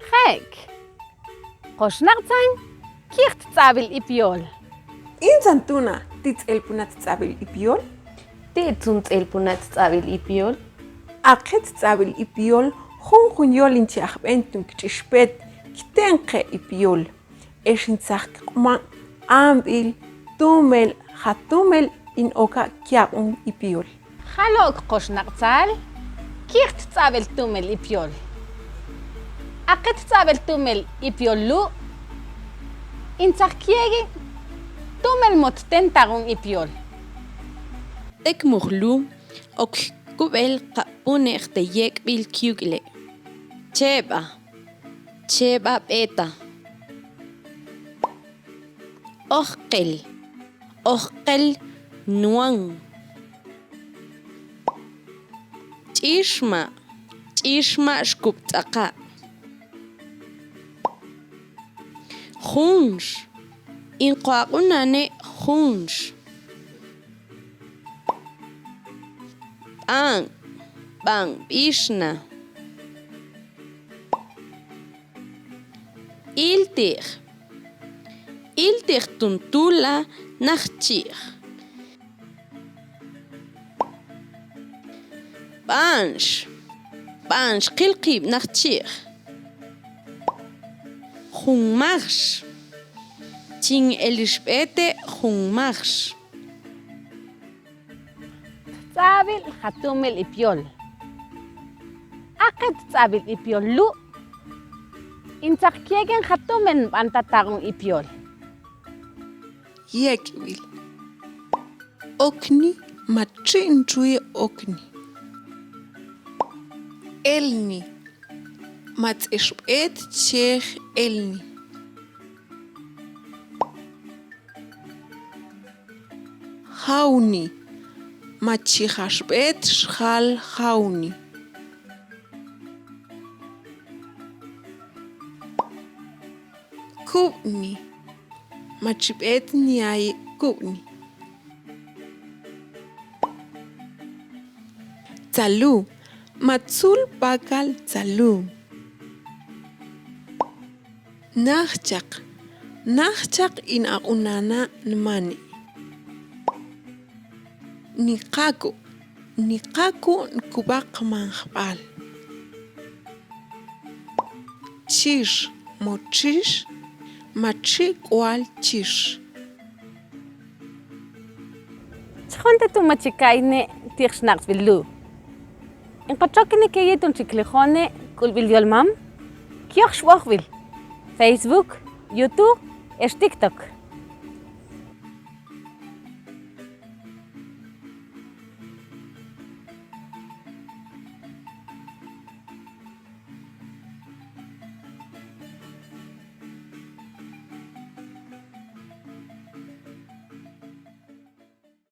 Hek. Qoshnaqtsan kirt tsabil ipiol. Inzantuna titzelpunat tsabil ipiol. Titsun tselpunat tsabil ipiol. Aqet tsabil ipiol. Junjol inchaqb'entum kch'ixpet kitenqe ipiol. Eshintzaqman ambil tumel hatumel in oka kiaqun ipiol. Halok qoshnaqtsal kirt tsabil tumel ipiol. Aqet tsabil tumel ipiollu. Intzaqkiegi tumel mottentagun ipiol. Tek muhlu ok kubel qapuneq te yek bil kyugle. Cheba beta. Oqel nuan. Chishma shkuptaqa. Junsh. Inqaqunane junsh. Bang bishna. Iltir tuntula nachchir. Bansh qilqib nachchir. Junmarsh. Chin elishbete junmarsh. Tsabil hatumel ipiol. Aqet tsabil ipiollu. Intzaqkiegen hatumen bantatagun ipiol. Yekbil. Okni machinchuye okni. Elni. Matzishbet chech elni. Hauni. Machihashbet shal hauni. Kubni. Machibet niai kubni. Tsalu. Matsul bakal tsalu. Nachchaq in aunana nmani. Niqaku nkubaq manjbal. Chish mochish machikwal chish. Chonte tu machikaine tirxnaqsbillu. Inqachokini keyetun chiklijone kulbilyolmam. Kioxwaqbil. Facebook, YouTube, TikTok.